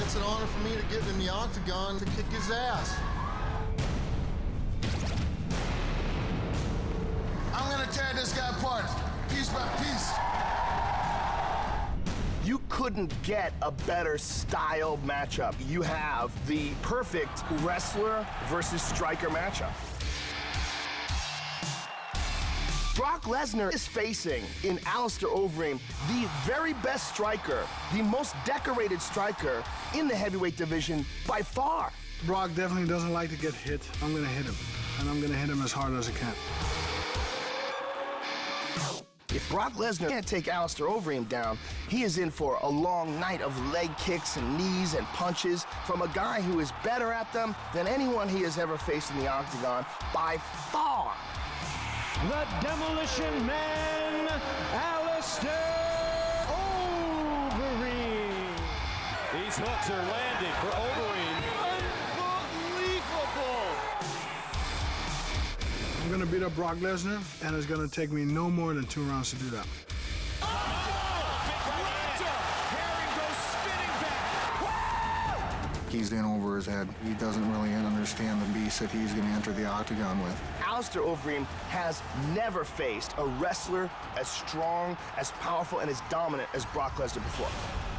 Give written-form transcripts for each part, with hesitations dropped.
It's an honor for me to get in the octagon to kick his ass. I'm gonna tear this guy apart, piece by piece. You couldn't get a better style matchup. You have the perfect wrestler versus striker matchup. Brock Lesnar is facing, in Alistair Overeem, the very best striker, the most decorated striker in the heavyweight division by far. Brock definitely doesn't like to get hit. I'm gonna hit him, and I'm gonna hit him as hard as I can. If Brock Lesnar can't take Alistair Overeem down, he is in for a long night of leg kicks and knees and punches from a guy who is better at them than anyone he has ever faced in the octagon by far. The Demolition Man, Alistair Overeem. These hooks are landing for Overeem. Unbelievable! I'm gonna beat up Brock Lesnar, and it's gonna take me no more than 2 rounds to do that. He's in over his head. He doesn't really understand the beast that he's gonna enter the octagon with. Alistair Overeem has never faced a wrestler as strong, as powerful, and as dominant as Brock Lesnar before.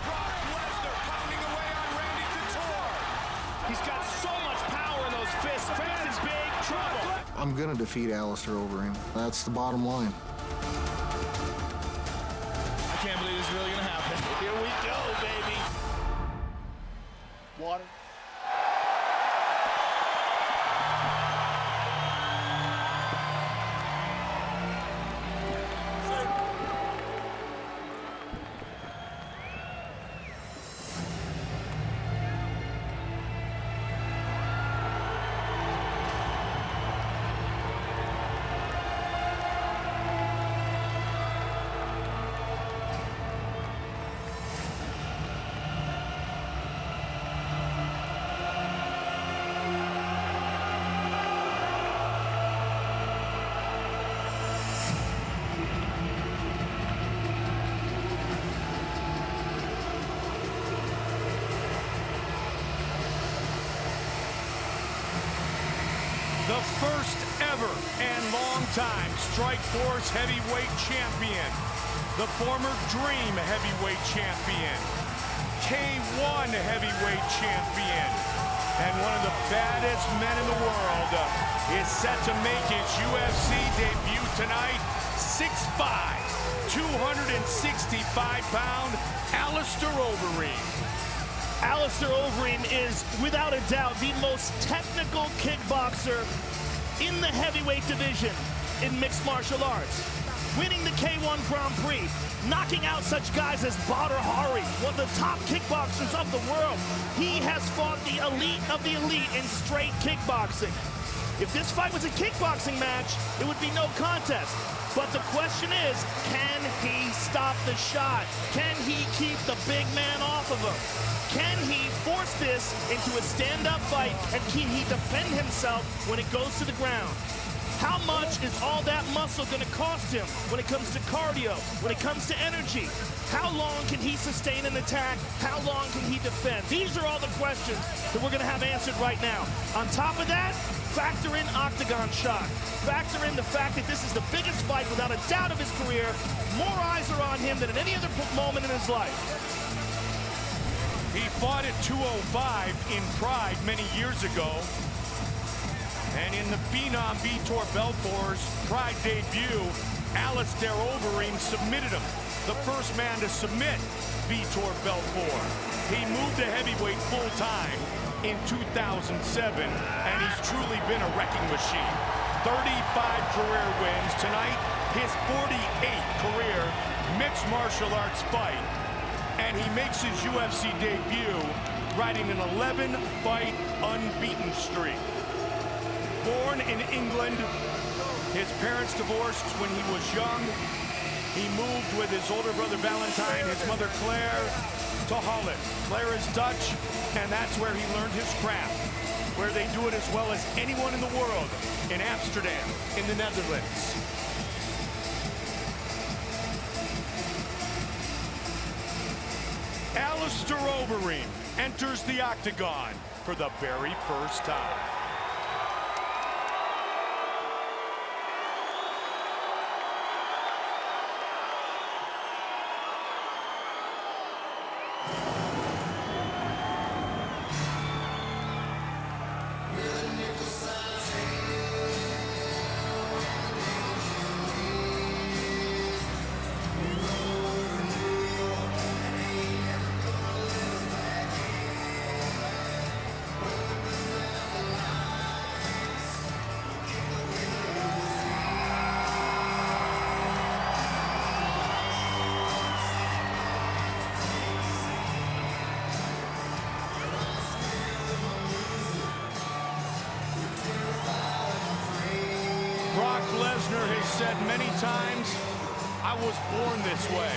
Brock Lesnar pounding away on Randy Couture. He's got so much power in those fists. Faces big trouble. I'm gonna defeat Alistair Overeem. That's the bottom line. I can't believe this is really gonna happen. Here we go, baby. Water. The first ever and long-time Strikeforce heavyweight champion, the former Dream heavyweight champion, K1 heavyweight champion, and one of the baddest men in the world is set to make his UFC debut tonight. 6'5", 265-pound Alistair Overeem. Alistair Overeem is, without a doubt, the most technical kickboxer in the heavyweight division in mixed martial arts. Winning the K1 Grand Prix, knocking out such guys as Badr Hari, one of the top kickboxers of the world. He has fought the elite of the elite in straight kickboxing. If this fight was a kickboxing match, it would be no contest. But the question is, can he stop the shot? Can he keep the big man off of him? Can he force this into a stand-up fight, and can he defend himself when it goes to the ground? How much is all that muscle going to cost him when it comes to cardio, when it comes to energy? How long can he sustain an attack? How long can he defend? These are all the questions that we're going to have answered right now. On top of that, factor in octagon shot. Factor in the fact that this is the biggest fight without a doubt of his career. More eyes are on him than at any other moment in his life. He fought at 205 in Pride many years ago. And in the Phenom Vitor Belfort's Pride debut, Alistair Overeem submitted him. The first man to submit Vitor Belfort. He moved to heavyweight full-time in 2007, and he's truly been a wrecking machine. 35 career wins tonight, his 48th career mixed martial arts fight. And he makes his UFC debut riding an 11-fight unbeaten streak. Born in England, his parents divorced when he was young. He moved with his older brother Valentine, his mother Claire, to Holland. Claire is Dutch, and that's where he learned his craft, where they do it as well as anyone in the world, in Amsterdam, in the Netherlands. Alistair Overeem enters the octagon for the very first time. Brock Lesnar has said many times, I was born this way.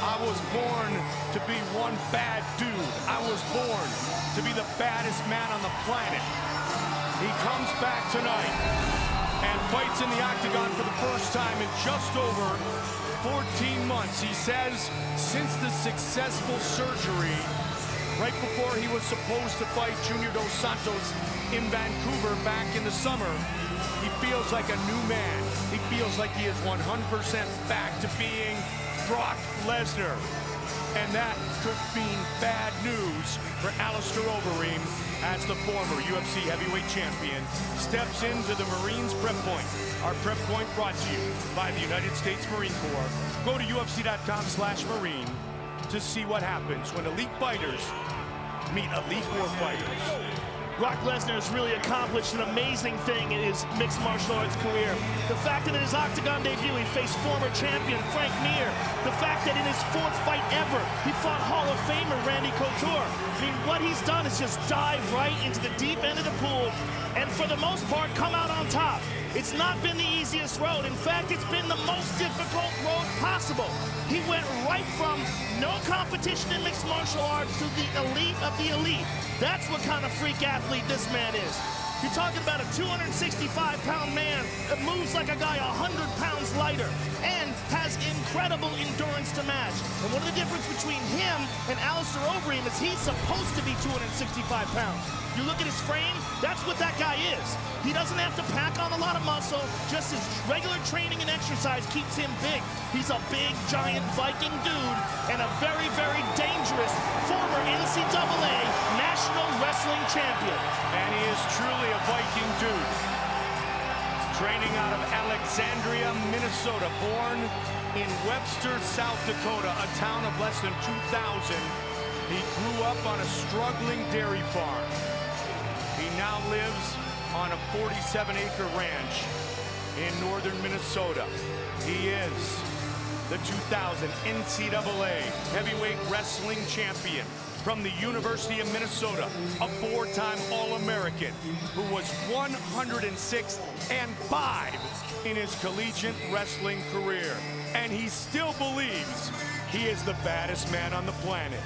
I was born to be one bad dude. I was born to be the baddest man on the planet. He comes back tonight and fights in the octagon for the first time in just over 14 months. He says since the successful surgery right before he was supposed to fight Junior Dos Santos in Vancouver back in the summer, he feels like a new man. He feels like he is 100% back to being Brock Lesnar. And that could mean bad news for Alistair Overeem as the former UFC heavyweight champion steps into the Marines Prep Point. Our Prep Point brought to you by the United States Marine Corps. Go to UFC.com/Marine to see what happens when elite fighters meet elite war fighters. Brock Lesnar has really accomplished an amazing thing in his mixed martial arts career. The fact that in his octagon debut he faced former champion Frank Mir. The fact that in his 4th fight ever he fought Hall of Famer Randy Couture. I mean, what he's done is just dive right into the deep end of the pool and for the most part come out on top. It's not been the easiest road. In fact, it's been the most difficult road possible. He went right from no competition in mixed martial arts to the elite of the elite. That's what kind of freak athlete this man is. You're talking about a 265-pound man that moves like a guy 100 pounds lighter and has incredible endurance to match. And one of the difference between him and Alistair Overeem is he's supposed to be 265 pounds. You look at his frame, that's what that guy is. He doesn't have to pack on a lot of muscle, just his regular training and exercise keeps him big. He's a big, giant Viking dude and a very, very dangerous former NCAA National Wrestling Champion. And he is truly a Viking dude. Training out of Alexandria, Minnesota, born in Webster, South Dakota, a town of less than 2,000. He grew up on a struggling dairy farm. He now lives on a 47-acre ranch in northern Minnesota. He is the 2000 NCAA heavyweight wrestling champion from the University of Minnesota, a 4-time All-American who was 106-5 in his collegiate wrestling career. And he still believes he is the baddest man on the planet.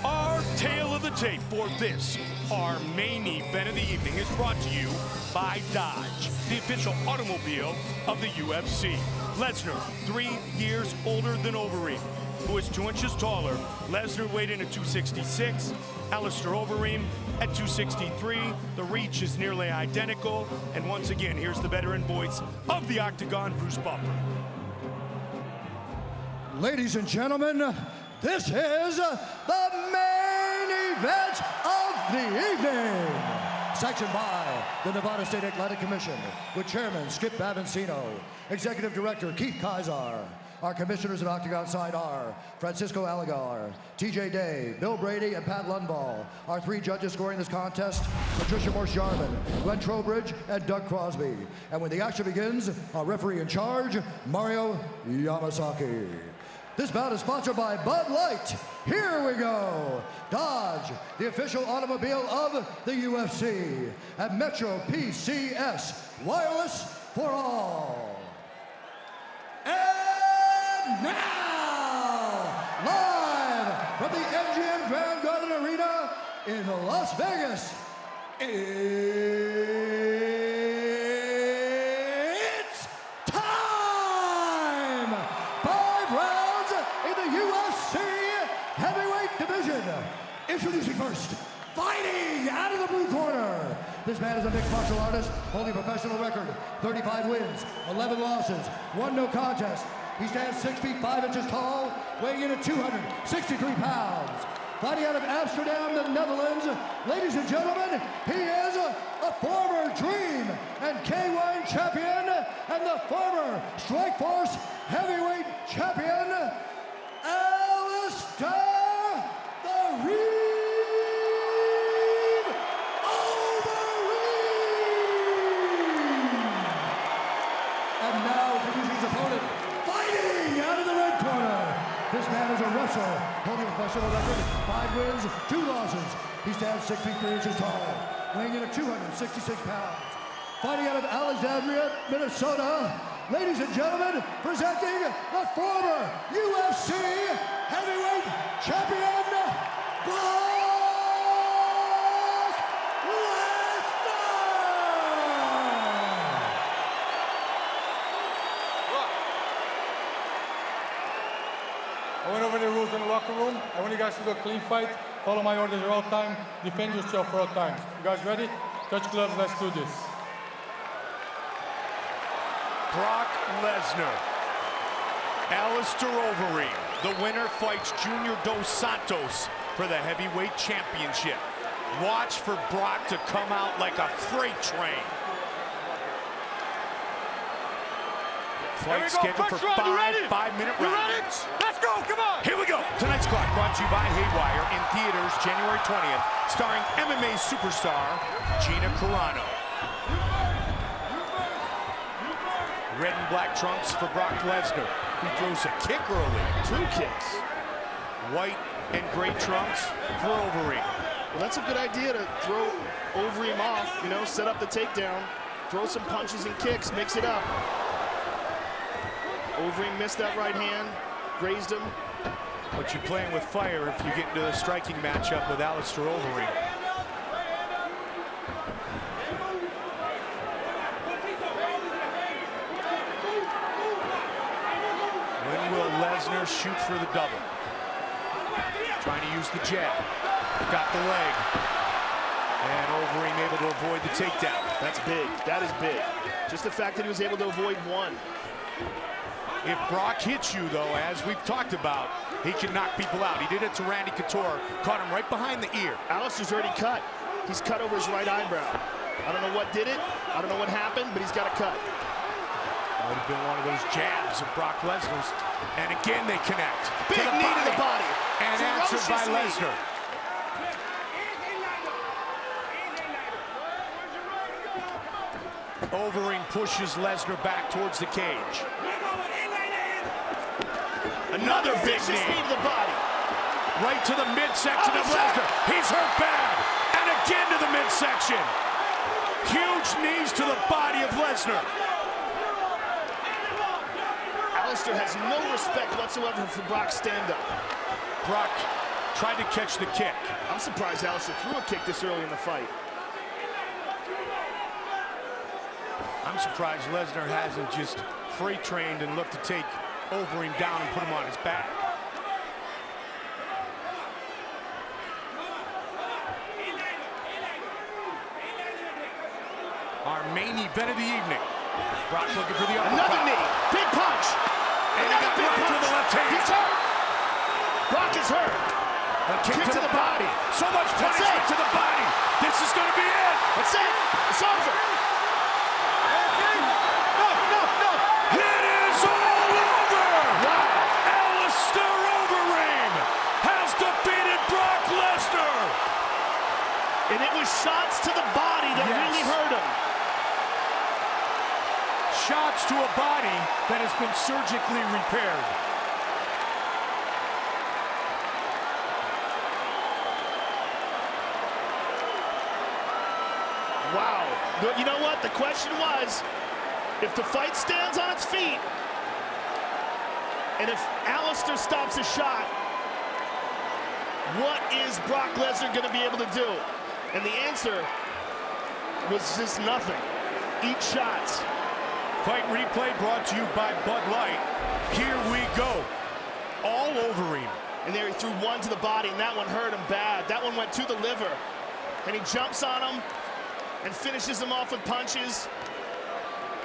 Our tale of the tape for this, our main event of the evening, is brought to you by Dodge, the official automobile of the UFC. Lesnar, 3 years older than Overeem, who is 2 inches taller. Lesnar weighed in at 266, Alistair Overeem at 263. The reach is nearly identical. And once again, here's the veteran voice of the Octagon, Bruce Buffer. Ladies and gentlemen, this is the main event of the evening. Sanctioned by the Nevada State Athletic Commission with Chairman Skip Bavancino, Executive Director Keith Kaiser. Our commissioners at Octagon side are Francisco Aligar, TJ Day, Bill Brady, and Pat Lundvall. Our 3 judges scoring this contest, Patricia Morse-Jarman, Glenn Trowbridge, and Doug Crosby. And when the action begins, our referee in charge, Mario Yamasaki. This bout is sponsored by Bud Light. Here we go. Dodge, the official automobile of the UFC. And Metro PCS, wireless for all. And now, live from the MGM Grand Garden Arena in Las Vegas, it's time! 5 rounds. This man is a mixed martial artist, holding a professional record, 35 wins, 11 losses, 1 no contest. He stands 6 feet 5 inches tall, weighing in at 263 pounds. Fighting out of Amsterdam, the Netherlands, ladies and gentlemen, he is a former Dream and K1 champion and the former Strikeforce heavyweight champion, Alistair the And now introducing his opponent, fighting out of the red corner. This man is a wrestler, holding a professional record, 5 wins, 2 losses. He stands 6 feet 3 inches tall, weighing in at 266 pounds. Fighting out of Alistair, Minnesota, ladies and gentlemen, presenting the former UFC heavyweight champion, Brock I went over the rules in the locker room. I want you guys to do a clean fight. Follow my orders at all time. Defend yourself for all time. You guys ready? Touch gloves, let's do this. Brock Lesnar, Alistair Overeem. The winner fights Junior Dos Santos for the heavyweight championship. Watch for Brock to come out like a freight train. Fight scheduled for 5-minute rounds. Let's go, come on! Here we go. Tonight's card brought to you by Haywire in theaters January 20th, starring MMA superstar Gina Carano. Red and black trunks for Brock Lesnar. He throws a kick early. 2 kicks. White and gray trunks for Overeem. Well, that's a good idea to throw Overeem off, you know, set up the takedown, throw some punches and kicks, mix it up. Overeem missed that right hand, grazed him. But you're playing with fire if you get into a striking matchup with Alistair Overeem. When will Lesnar shoot for the double? Trying to use the jab. Got the leg. And Overeem able to avoid the takedown. That's big. That is big. Just the fact that he was able to avoid 1. If Brock hits you, though, as we've talked about, he can knock people out. He did it to Randy Couture, caught him right behind the ear. Alistair's already cut. He's cut over his right eyebrow. I don't know what did it. I don't know what happened, but he's got a cut. That would have been one of those jabs of Brock Lesnar's. And again, they connect. Big knee to the body. And answered by Ferocious knee. Lesnar. Overeem pushes Lesnar back towards the cage. Another big knee to the body. Right to the midsection of Lesnar. He's hurt bad. And again to the midsection. Huge knees to the body of Lesnar. Alistair has no respect whatsoever for Brock's stand-up. Brock tried to catch the kick. I'm surprised Alistair threw a kick this early in the fight. I'm surprised Lesnar hasn't just freight trained and looked to take Overeem down and put him on his back. Our main event of the evening. Brock looking for the uppercut. Another knee. Big punch. And he got blocked with the left hand. He's hurt. Brock is hurt. A kick to the body. So much punishment to the body. This is going to be it. That's it. It's over. It is all over! Wow. Alistair Overeem has defeated Brock Lesnar! And it was shots to the body that really hurt him. Shots to a body that has been surgically repaired. Wow. You know what? The question was, if the fight stands on its feet, and if Alistair stops a shot, what is Brock Lesnar going to be able to do? And the answer was just nothing. Eat shots. Fight replay brought to you by Bud Light. Here we go. All Overeem. And there he threw 1 to the body, and that one hurt him bad. That one went to the liver. And he jumps on him, and finishes him off with punches.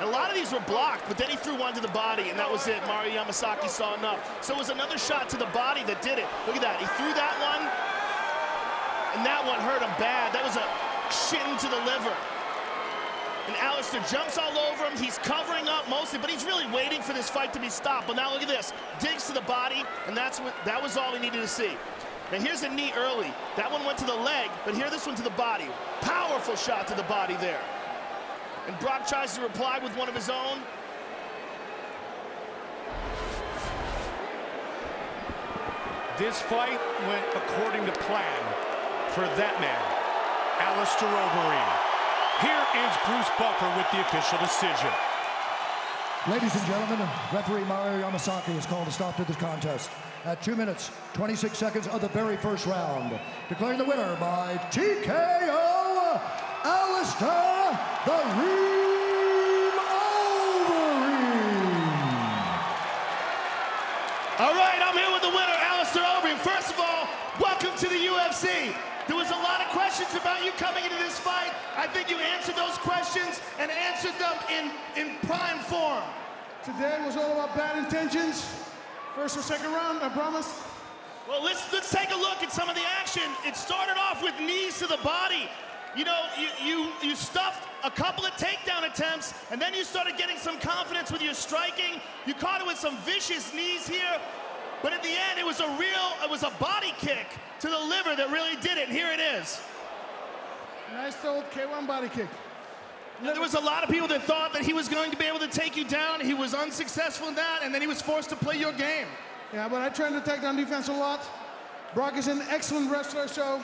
And a lot of these were blocked, but then he threw one to the body, and that was it. Mario Yamasaki saw enough. So it was another shot to the body that did it. Look at that. He threw that one, and that one hurt him bad. That was a shin to the liver. And Alistair jumps all over him. He's covering up mostly, but he's really waiting for this fight to be stopped. But now look at this. Digs to the body, and that was all he needed to see. Now here's a knee early. That one went to the leg, but here this one to the body. Powerful shot to the body there. And Brock tries to reply with one of his own. This fight went according to plan for that man, Alistair Overeem. Here is Bruce Buffer with the official decision. Ladies and gentlemen, referee Mario Yamasaki has called a stop to this contest at 2 minutes, 26 seconds of the very first round. Declaring the winner by TKO, Alistair the Reem Overeem. All right, I'm here with the winner, Alistair Overeem. First of all, welcome to the UFC. There was a lot of questions about you coming into this fight. I think you answered those questions and answered them in prime form. Today was all about bad intentions. First or second round, I promise. Well, let's take a look at some of the action. It started off with knees to the body. You know, you stuffed a couple of takedown attempts, and then you started getting some confidence with your striking. You caught it with some vicious knees here, but at the end, it was a body kick to the liver that really did it, and here it is. Nice old K1 body kick. Now, there was a lot of people that thought that he was going to be able to take you down. He was unsuccessful in that, and then he was forced to play your game. Yeah, but I trained to take down defense a lot. Brock is an excellent wrestler, so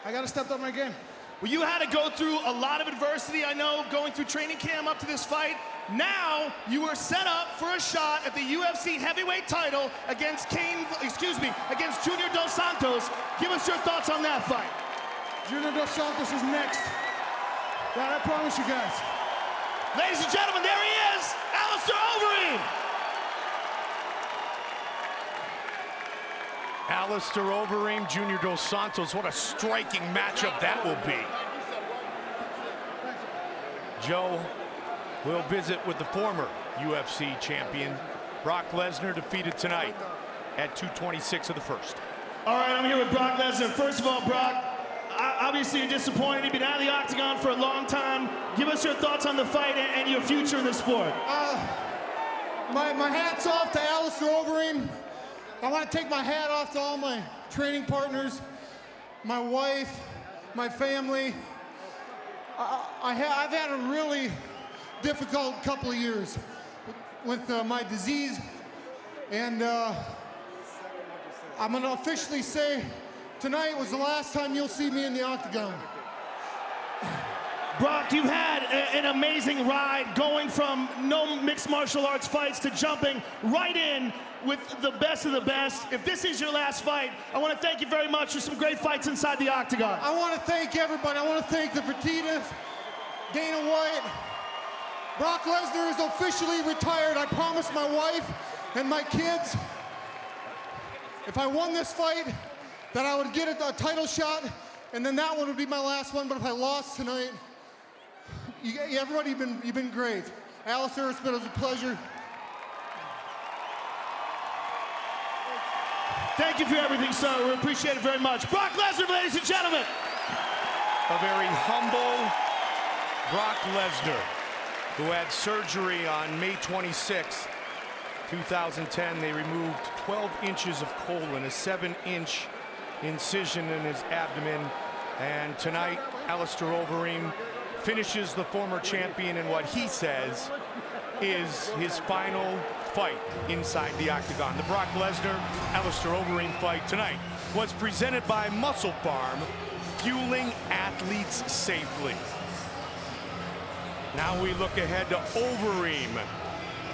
I got to step up my game. Well, you had to go through a lot of adversity, I know, going through training camp up to this fight. Now, you were set up for a shot at the UFC heavyweight title against against Junior Dos Santos. Give us your thoughts on that fight. Junior Dos Santos is next. That I promise you guys. Ladies and gentlemen, there he is, Alistair Overeem. Alistair Overeem, Junior Dos Santos. What a striking matchup that will be. Joe will visit with the former UFC champion. Brock Lesnar defeated tonight at 226 of the first. All right, I'm here with Brock Lesnar. First of all, Brock, obviously you're disappointed. You've been out of the octagon for a long time. Give us your thoughts on the fight and your future in the sport. My hat's off to Alistair Overeem. I want to take my hat off to all my training partners, my wife, my family. I've had a really difficult couple of years with my disease, and I'm going to officially say tonight was the last time you'll see me in the octagon. Brock, you've had an amazing ride going from no mixed martial arts fights to jumping right in with the best of the best. If this is your last fight, I want to thank you very much for some great fights inside the octagon. I want to thank everybody. I want to thank the Fertittas, Dana White. Brock Lesnar is officially retired. I promised my wife and my kids if I won this fight that I would get a title shot, and then that one would be my last one. But if I lost tonight, everybody, you've been great. Alistair, it's been a pleasure. Thank you for everything, sir. We appreciate it very much. Brock Lesnar, ladies and gentlemen. A very humble Brock Lesnar, who had surgery on May 26, 2010. They removed 12 inches of colon, a 7-inch incision in his abdomen. And tonight, Alistair Overeem finishes the former champion in what he says is his final fight inside the octagon. The Brock Lesnar, Alistair Overeem fight tonight was presented by Muscle Farm, fueling athletes safely. Now we look ahead to Overeem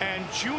and Junior.